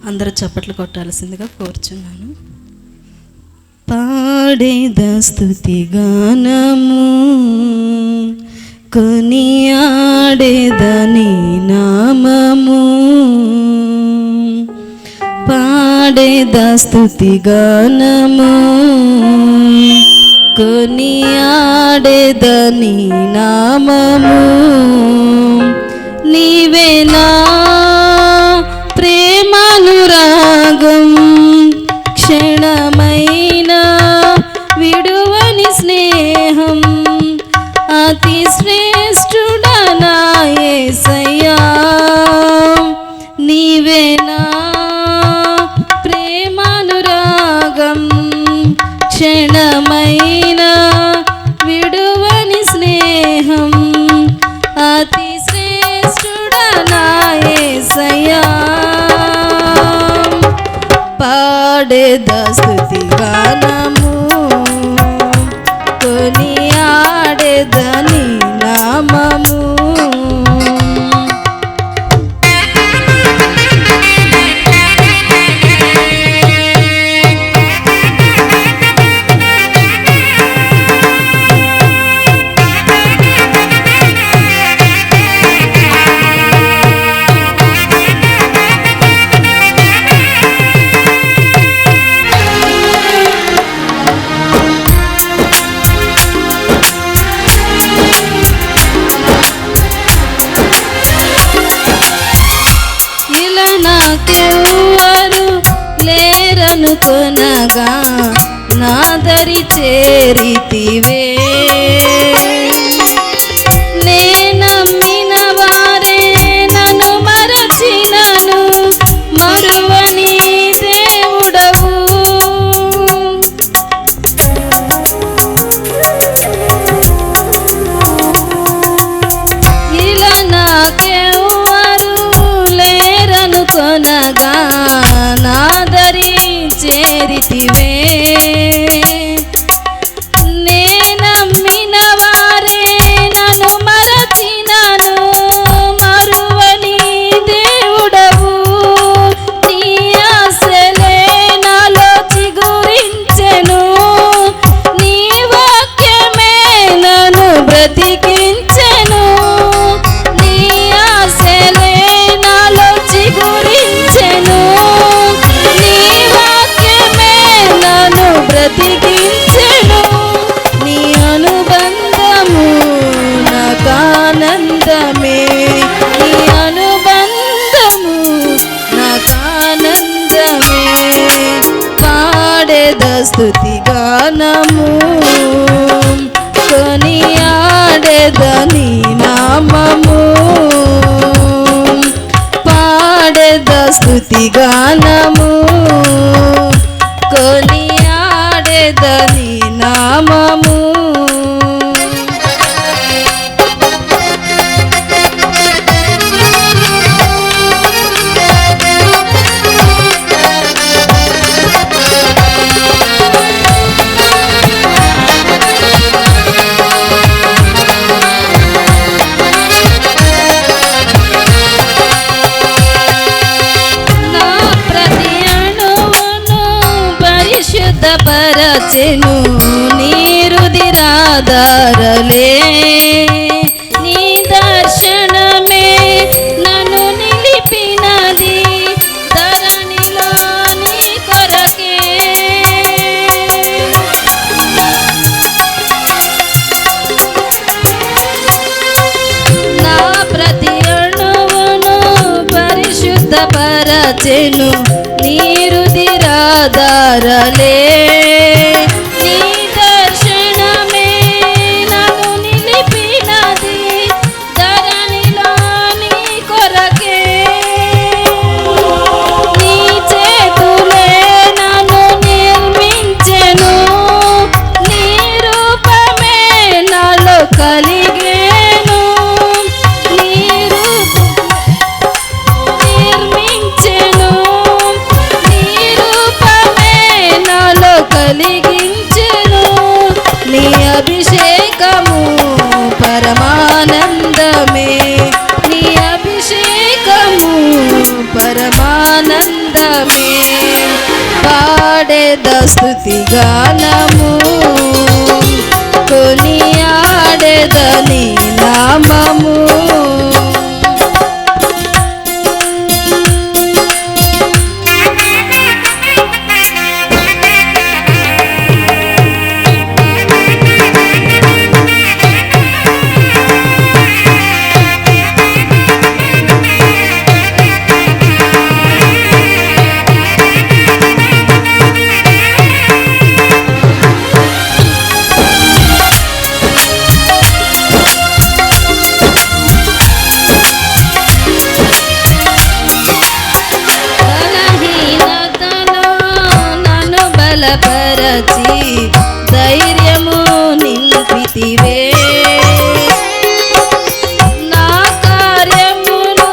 అందరూ చప్పట్లు కొట్టాల్సిందిగా కోరుచున్నాను. పాడేద స్తుతి గానము కొనియాడేదని నామము, పాడేద స్తుతి గానము కొనియాడేదని నామము. నీవేనా ప్రేమానురాగం, క్షణమైన విడువని స్నేహం, అతి శ్రేష్ఠుడనా యేసయ్యా. నీవేనా ప్రేమానురాగం, క్షణమైన విడువని స్నేహం, అతి శ్రేష్ఠుడనా యేసయ్యా. పాడేద స్తుతి గానము కొనియాడేదని నామము. నాకెవ్వరు లేరనుకొనగా నాదరి చేరితివే, నే నమ్మిన వారే నన్ను మరచినను మరువని దేవుడవు. ఇలా నాకెవ్వరు లేరనుకొనగా నాదరి చేరితివే, నే నమ్మిన వారే నన్ను మరచినను మరువని దేవుడవు. నీ ఆశలే నాలో చిగురించెను, నీ వాక్యమే నన్ను బ్రతికించెను. నీ ఆశలే నాలో చిగురించెను, నీ వాక్యమే నన్ను బ్రతికించెను. నీ అనుబంధము నాకానందమే, నీ అనుబంధము నాకానందమే. పాడేద స్తుతి గానము కొనియాడేదని నామము, పాడేద స్తుతి గానము కొనియాడేదని నామము. పరిశుద్ధపరచెను నీ రుధిరాధారలే, నీ దర్శనమే నన్ను నిలిపినది ధరణిలో నీ కొరకే. నా ప్రతి అణువును పరిశుద్ధపరచెను నీ రుధిరాధారలే, నీ దర్శనమే నన్ను నిలిపినది ధరణిలో నీ కొరకే. నీ చేతులే నన్ను నిర్మించెను, నీ రూపమే నాలో కలిగేను. నీ రూపమే నిర్మించెను, నీ రూపమే నా స్తుతి గానము కొనియాడెదని నామము బలపరచి ధైర్యము నిలిపితివే నా కార్యమును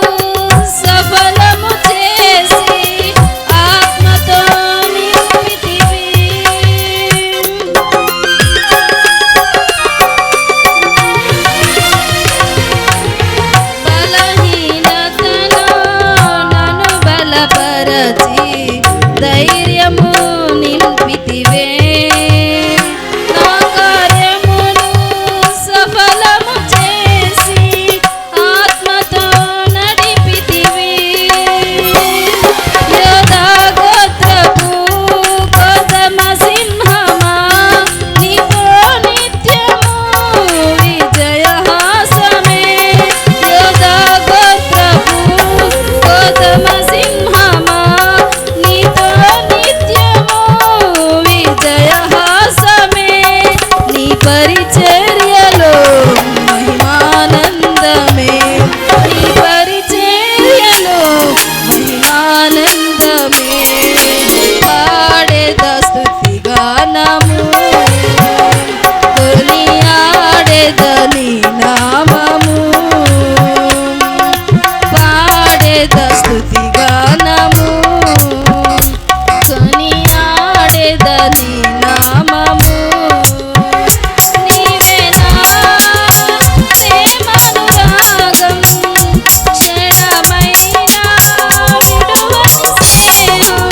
సఫలము చేసి ఆత్మతో నింపితివి బలహీనతలో నన్ను బలపరచి ధైర్యము నిలిపితివే నా కార్యమును సఫలము చేసి ఆత్మతో నడిపితివి యోధా గోత్రపు కోసమ సింహమా నీతో నిత్యము విజయహాసమే యోధా గోత్రపు కోసమ సింహమా నీతో నిత్యము విజయహాసమే నీ పరిచర్యలో మహిమానందమే నీ పరిచర్యలో మహిమానందమే పాడేద స్తుతి గానము కొనియాడెదని నామము పాడేద స్తుతి గానము కొనియాడెదని నామము నీవే నా ప్రేమానురాగం క్షణమైన విడువని స్నేహం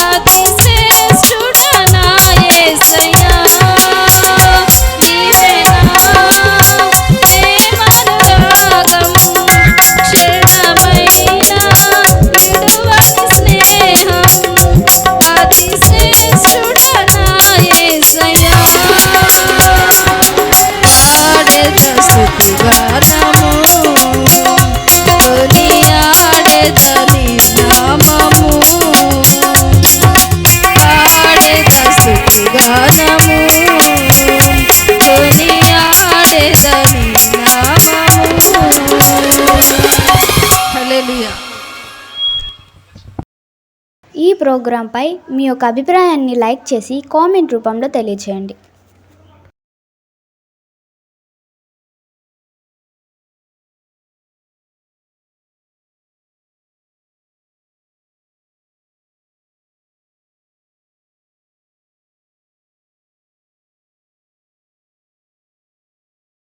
అతి శ్రేష్ఠుడనా యేసయ్యా నీవే నా ప్రేమానురాగం క్షణమైన విడువని స్నేహం అతి శ్రేష్ఠుడనా యేసయ్యా పాడెద స్తుతి గానము కొనియాడెదని నామము పాడెద స్తుతి గానము కొనియాడెదని నామము హల్లెలూయా. ఈ ప్రోగ్రాంపై మీ యొక్క అభిప్రాయాన్ని లైక్ చేసి కామెంట్ రూపంలో తెలియచేయండి.